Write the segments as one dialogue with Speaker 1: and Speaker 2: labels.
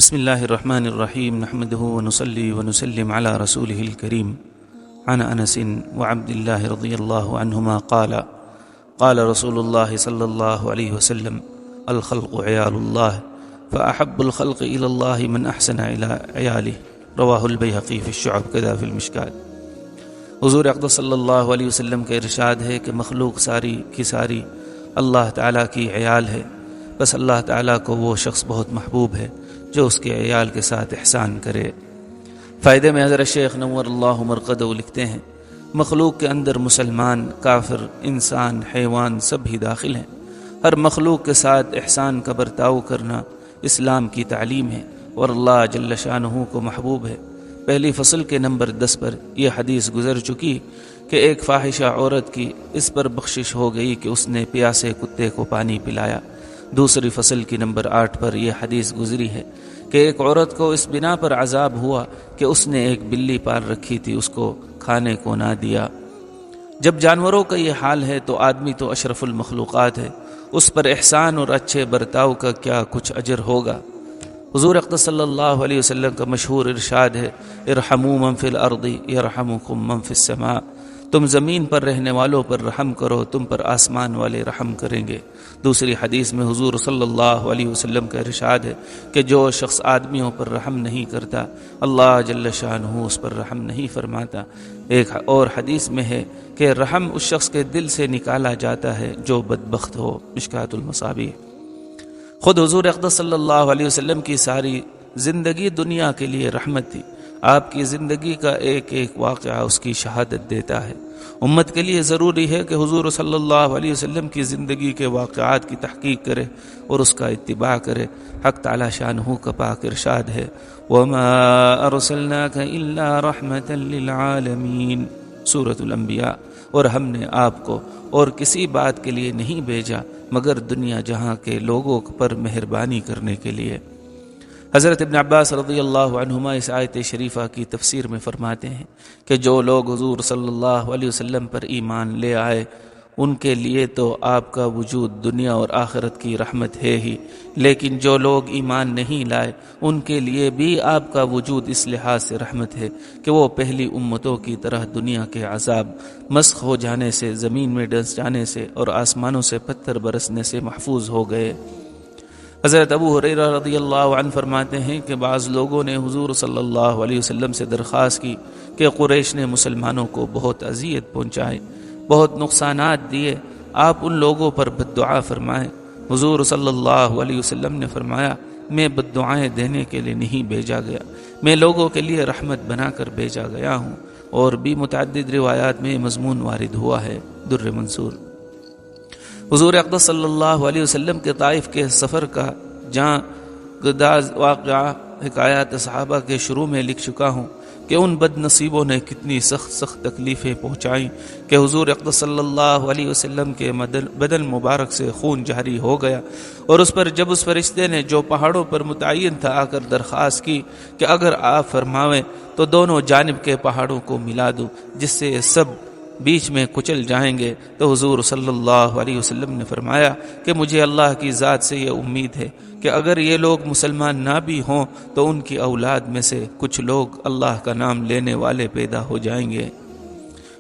Speaker 1: بسم اللہ الرحمن الرحیم نحمده ونصلی ونسلم علی رسولہ الکریم عن انس وعبد اللہ رضی اللہ عنہما قال رسول اللہ صلی اللہ علیہ وسلم الخلق عیال اللہ فأحب الخلق الى اللہ من احسن الى عیالہ رواہ البیہقی فی الشعب کذا فی المشکات۔ حضور اقدس صلی اللہ علیہ وسلم کا ارشاد ہے کہ مخلوق ساری کی ساری اللہ تعالیٰ کی عیال ہے، بس اللہ تعالیٰ کو وہ شخص بہت محبوب ہے جو اس کے عیال کے ساتھ احسان کرے۔ فائدے میں حضرت شیخ نور اللہ مرقدہ لکھتے ہیں، مخلوق کے اندر مسلمان، کافر، انسان، حیوان سب ہی داخل ہیں۔ ہر مخلوق کے ساتھ احسان کا برتاؤ کرنا اسلام کی تعلیم ہے اور اللہ جل شانہ کو محبوب ہے۔ پہلی فصل کے نمبر 10 پر یہ حدیث گزر چکی کہ ایک فاحشہ عورت کی اس پر بخشش ہو گئی کہ اس نے پیاسے کتے کو پانی پلایا۔ دوسری فصل کی نمبر 8 پر یہ حدیث گزری ہے کہ ایک عورت کو اس بنا پر عذاب ہوا کہ اس نے ایک بلی پال رکھی تھی، اس کو کھانے کو نہ دیا۔ جب جانوروں کا یہ حال ہے تو آدمی تو اشرف المخلوقات ہے، اس پر احسان اور اچھے برتاؤ کا کیا کچھ اجر ہوگا۔ حضور اقدس صلی اللہ علیہ وسلم کا مشہور ارشاد ہے، ارحموا من فی الارض یرحمکم من فی السماء، تم زمین پر رہنے والوں پر رحم کرو، تم پر آسمان والے رحم کریں گے۔ دوسری حدیث میں حضور صلی اللہ علیہ وسلم کا ارشاد ہے کہ جو شخص آدمیوں پر رحم نہیں کرتا اللہ جل شانہ اس پر رحم نہیں فرماتا۔ ایک اور حدیث میں ہے کہ رحم اس شخص کے دل سے نکالا جاتا ہے جو بدبخت ہو، مشکات المصابیح۔ خود حضور اقدس صلی اللہ علیہ وسلم کی ساری زندگی دنیا کے لیے رحمت تھی۔ آپ کی زندگی کا ایک ایک واقعہ اس کی شہادت دیتا ہے۔ امت کے لیے ضروری ہے کہ حضور صلی اللہ علیہ وسلم کی زندگی کے واقعات کی تحقیق کرے اور اس کا اتباع کرے۔ حق تعالی شانہ کا پاک ارشاد ہے، وَمَا أَرْسَلْنَاكَ إِلَّا رَحْمَةً لِلْعَالَمِينَ، سورۃ الانبیاء۔ اور ہم نے آپ کو اور کسی بات کے لیے نہیں بھیجا مگر دنیا جہاں کے لوگوں پر مہربانی کرنے کے لیے۔ حضرت ابن عباس رضی اللہ عنہما اس آیت شریفہ کی تفسیر میں فرماتے ہیں کہ جو لوگ حضور صلی اللہ علیہ وسلم پر ایمان لے آئے ان کے لیے تو آپ کا وجود دنیا اور آخرت کی رحمت ہے ہی، لیکن جو لوگ ایمان نہیں لائے ان کے لیے بھی آپ کا وجود اس لحاظ سے رحمت ہے کہ وہ پہلی امتوں کی طرح دنیا کے عذاب، مسخ ہو جانے سے، زمین میں ڈس جانے سے اور آسمانوں سے پتھر برسنے سے محفوظ ہو گئے۔ حضرت ابو ہریرہ رضی اللہ عنہ فرماتے ہیں کہ بعض لوگوں نے حضور صلی اللہ علیہ وسلم سے درخواست کی کہ قریش نے مسلمانوں کو بہت اذیت پہنچائی، بہت نقصانات دیے، آپ ان لوگوں پر بد دعا فرمائیں۔ حضور صلی اللہ علیہ وسلم نے فرمایا، میں بد دعائیں دینے کے لیے نہیں بھیجا گیا، میں لوگوں کے لیے رحمت بنا کر بھیجا گیا ہوں۔ اور بھی متعدد روایات میں مضمون وارد ہوا ہے۔ در منصور۔ حضور اقدس صلی اللہ علیہ وسلم کے طائف کے سفر کا جہاں گداز واقعہ حکایات صحابہ کے شروع میں لکھ چکا ہوں کہ ان بد نصیبوں نے کتنی سخت سخت تکلیفیں پہنچائیں کہ حضور اقدس صلی اللہ علیہ وسلم کے بدن مبارک سے خون جاری ہو گیا، اور اس پر جب اس فرشتے نے جو پہاڑوں پر متعین تھا آ کر درخواست کی کہ اگر آپ فرماویں تو دونوں جانب کے پہاڑوں کو ملا دوں جس سے سب بیچ میں کچل جائیں گے، تو حضور صلی اللہ علیہ وسلم نے فرمایا کہ مجھے اللہ کی ذات سے یہ امید ہے کہ اگر یہ لوگ مسلمان نہ بھی ہوں تو ان کی اولاد میں سے کچھ لوگ اللہ کا نام لینے والے پیدا ہو جائیں گے۔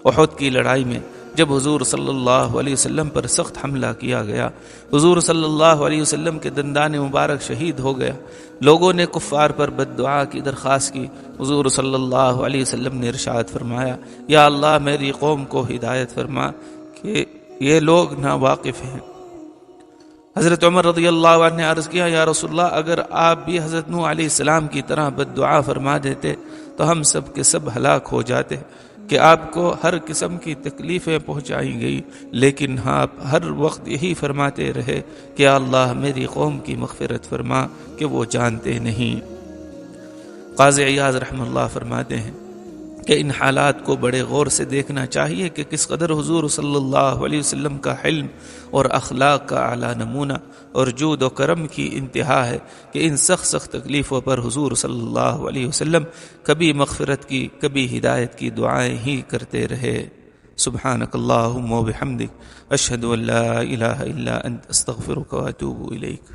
Speaker 1: احد کی لڑائی میں جب حضور صلی اللہ علیہ وسلم پر سخت حملہ کیا گیا، حضور صلی اللہ علیہ وسلم کے دندان مبارک شہید ہو گیا، لوگوں نے کفار پر بد دعا کی درخواست کی۔ حضور صلی اللہ علیہ وسلم نے ارشاد فرمایا، یا اللہ میری قوم کو ہدایت فرما کہ یہ لوگ ناواقف ہیں۔ حضرت عمر رضی اللہ عنہ نے عرض کیا، یا رسول اللہ اگر آپ بھی حضرت نوح علیہ السلام کی طرح بد دعا فرما دیتے تو ہم سب کے سب ہلاک ہو جاتے، کہ آپ کو ہر قسم کی تکلیفیں پہنچائی گئی لیکن آپ ہر وقت یہی فرماتے رہے کہ اللہ میری قوم کی مغفرت فرما کہ وہ جانتے نہیں۔ قاضی عیاض رحمہ اللہ فرماتے ہیں کہ ان حالات کو بڑے غور سے دیکھنا چاہیے کہ کس قدر حضور صلی اللہ علیہ وسلم کا حلم اور اخلاق کا اعلیٰ نمونہ اور جود و کرم کی انتہا ہے کہ ان سخت سخت تکلیفوں پر حضور صلی اللہ علیہ وسلم کبھی مغفرت کی کبھی ہدایت کی دعائیں ہی کرتے رہے۔ سبحانک اللہم و بحمدک، اشہد ان لا الہ الا انت، استغفرک و اتوب الیک۔